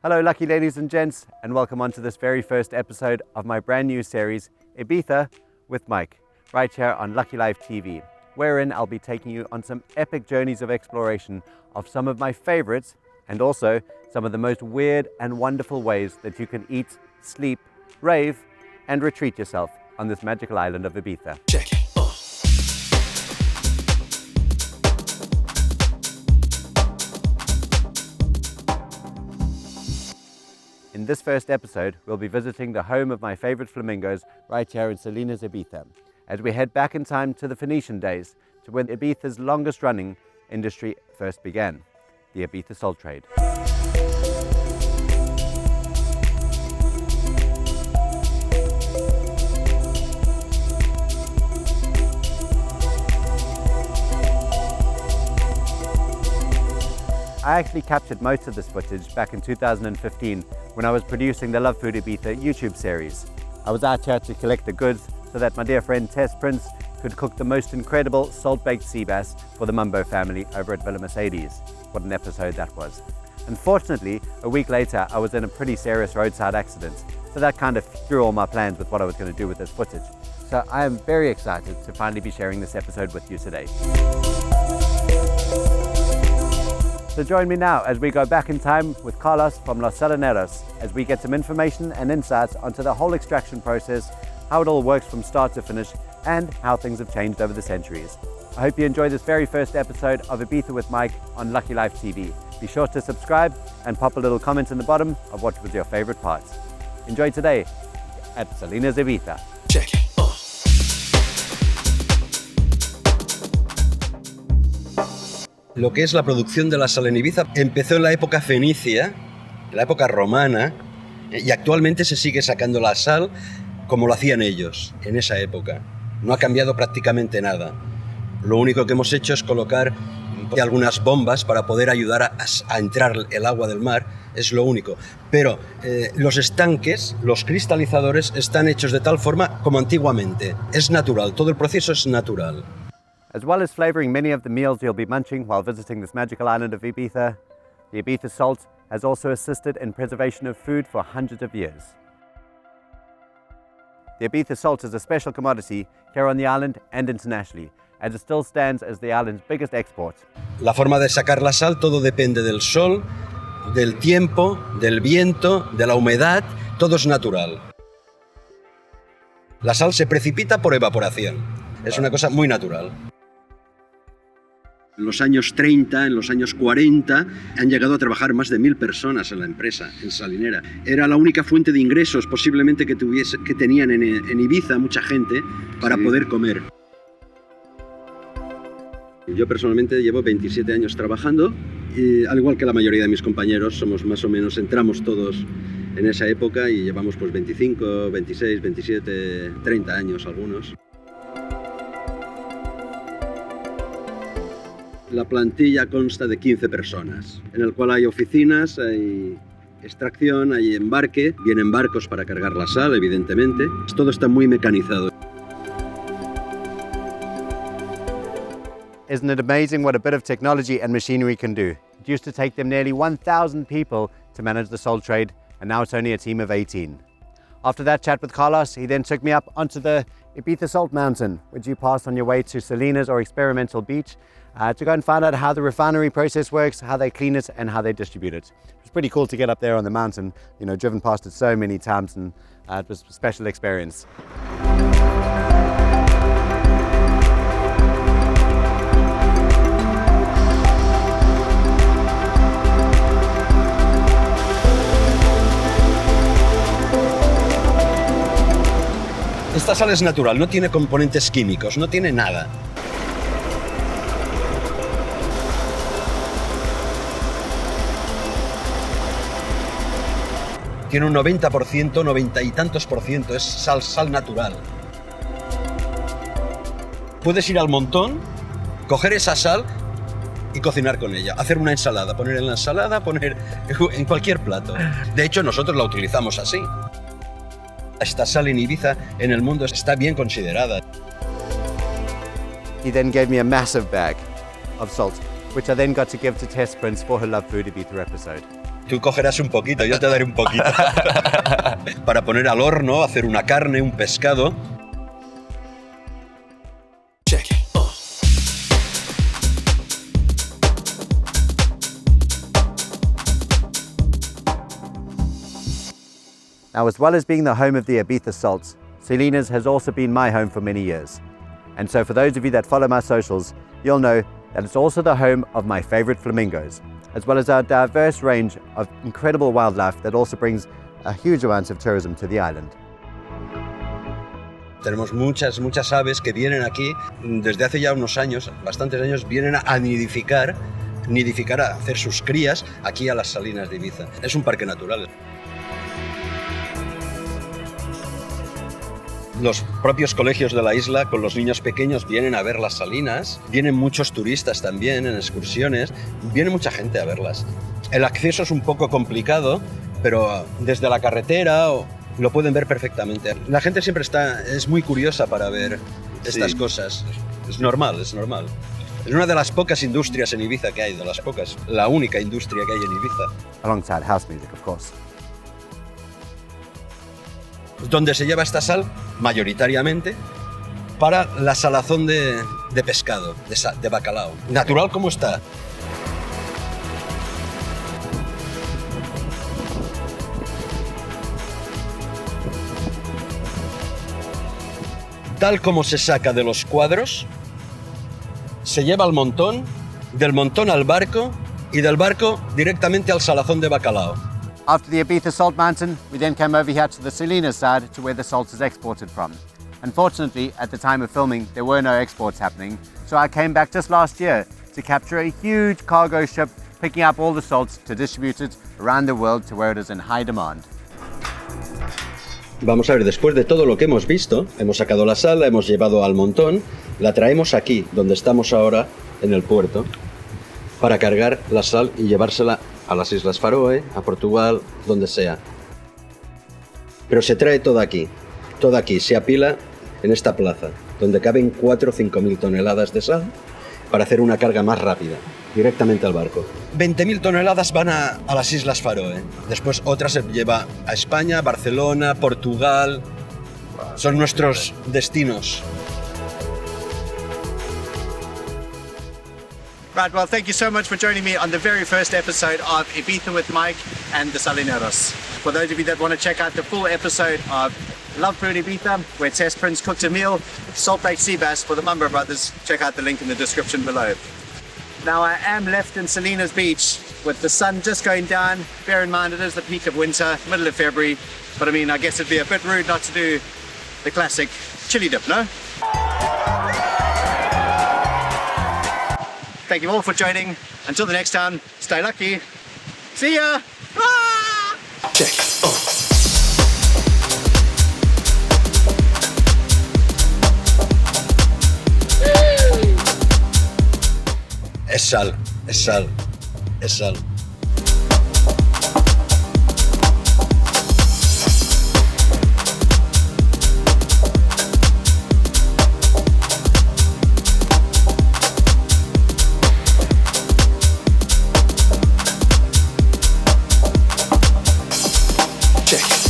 Hello lucky ladies and gents, and welcome on to this very first episode of my brand new series, Ibiza with Mike, right here on Lucky Life TV, wherein I'll be taking you on some epic journeys of exploration of some of my favorites and also some of the most weird and wonderful ways that you can eat, sleep, rave, and retreat yourself on this magical island of Ibiza. Check it. In this first episode, we'll be visiting the home of my favorite flamingos right here in Salinas, Ibiza, as we head back in time to the Phoenician days, to when Ibiza's longest running industry first began, the Ibiza Salt Trade. I actually captured most of this footage back in 2015 when I was producing the Love Food Ibiza YouTube series. I was out here to collect the goods so that my dear friend Tess Prince could cook the most incredible salt-baked sea bass for the Mumbo family over at Villa Mercedes. What an episode that was. Unfortunately, a week later I was in a pretty serious roadside accident, so that kind of threw all my plans with what I was going to do with this footage. So I am very excited to finally be sharing this episode with you today. So join me now as we go back in time with Carlos from Los Salineros as we get some information and insights onto the whole extraction process, how it all works from start to finish, and how things have changed over the centuries. I hope you enjoy this very first episode of Ibiza with Mike on Lucky Life TV. Be sure to subscribe and pop a little comment in the bottom of what was your favorite parts. Enjoy today at Salinas Ibiza. Check it. Lo que es la producción de la sal en Ibiza empezó en la época fenicia, en la época romana, y actualmente se sigue sacando la sal como lo hacían ellos en esa época. No ha cambiado prácticamente nada. Lo único que hemos hecho es colocar algunas bombas para poder ayudar a entrar el agua del mar, es lo único. Pero los estanques, los cristalizadores, están hechos de tal forma como antiguamente. Es natural, todo el proceso es natural. As well as flavouring many of the meals you'll be munching while visiting this magical island of Ibiza, the Ibiza Salt has also assisted in preservation of food for hundreds of years. The Ibiza Salt is a special commodity here on the island and internationally, as it still stands as the island's biggest export. La forma de sacar la sal, todo depende del sol, del tiempo, del viento, de la humedad, todo es natural. La sal se precipita por evaporación, es una cosa muy natural. En los años 30, en los años 40, han llegado a trabajar más de 1000 personas en la empresa, en Salinera. Era la única fuente de ingresos posiblemente que tenían en Ibiza mucha gente para poder comer. Yo personalmente llevo 27 años trabajando y al igual que la mayoría de mis compañeros, somos más o menos, entramos todos en esa época y llevamos pues 25, 26, 27, 30 años algunos. La plantilla consta de 15 personas, en el cual hay oficinas, hay extracción, hay embarque, vienen barcos para cargar la sal, evidentemente. Todo está muy mecanizado. Isn't it amazing what a bit of technology and machinery can do? It used to take them nearly 1,000 people to manage the salt trade, and now it's only a team of 18. After that chat with Carlos, he then took me up onto the Ibiza Salt Mountain, which you pass on your way to Salinas or Experimental Beach, to go and find out how the refinery process works, how they clean it, and how they distribute it. It was pretty cool to get up there on the mountain, you know, driven past it so many times, and it was a special experience. Esta sal es natural, no tiene componentes químicos, no tiene nada. Tiene un 90%, 90 y tantos por ciento, es sal natural. Puedes ir al montón, coger esa sal y cocinar con ella, hacer una ensalada, poner en la ensalada, poner en cualquier plato. De hecho, nosotros la utilizamos así. Esta sal en Ibiza, en el mundo, está bien considerada. He then gave me a massive bag of salt, which I then got to give to Tess Prince for her Love Food Ibiza episode. Tú cogerás un poquito, yo te daré un poquito. Para poner al horno, hacer una carne, un pescado. Now, as well as being the home of the Ibiza Salts, Salinas has also been my home for many years. And so for those of you that follow my socials, you'll know that it's also the home of my favorite flamingos, as well as our diverse range of incredible wildlife that also brings a huge amount of tourism to the island. Tenemos muchas aves que vienen aquí desde hace ya unos años, bastantes años, vienen a nidificar, a hacer sus crías aquí a las salinas de Ibiza. Es un parque natural. Los propios colegios de la isla con los niños pequeños vienen a ver las salinas, vienen muchos turistas también en excursiones, viene mucha gente a verlas. El acceso es un poco complicado, pero desde la carretera lo pueden ver perfectamente. La gente siempre es muy curiosa para ver estas cosas. Es normal. Es una de las pocas industrias en Ibiza que hay, la única industria que hay en Ibiza. Alongside house music, of course. Donde se lleva esta sal, mayoritariamente, para la salazón de pescado, de bacalao. Natural como está. Tal como se saca de los cuadros, se lleva al montón, del montón al barco y del barco directamente al salazón de bacalao. After the Ibiza Salt Mountain, we then came over here to the Salinas side to where the salt is exported from. Unfortunately, at the time of filming, there were no exports happening, so I came back just last year to capture a huge cargo ship picking up all the salts to distribute it around the world to where it is in high demand. Vamos a ver, después de todo lo que hemos visto, hemos sacado la sal, la hemos llevado al montón, la traemos aquí, donde estamos ahora, en el puerto, para cargar la sal y llevársela a las Islas Faroe, a Portugal, donde sea. Pero se trae todo aquí, se apila en esta plaza, donde caben 4 o 5 mil toneladas de sal para hacer una carga más rápida, directamente al barco. 20.000 toneladas van a las Islas Faroe, después otras se lleva a España, Barcelona, Portugal, son nuestros destinos. Right, well, thank you so much for joining me on the very first episode of Ibiza with Mike and the Salineros. For those of you that want to check out the full episode of Love Food Ibiza, where Tess Prince cooked a meal, Salt Lake Sea Bass for the Mumba Brothers, check out the link in the description below. Now, I am left in Salinas Beach with the sun just going down. Bear in mind, it is the peak of winter, middle of February, but I mean, I guess it'd be a bit rude not to do the classic chili dip, no? Thank you all for joining. Until the next time, stay lucky. See ya! Ah! Check. Es sal. Check.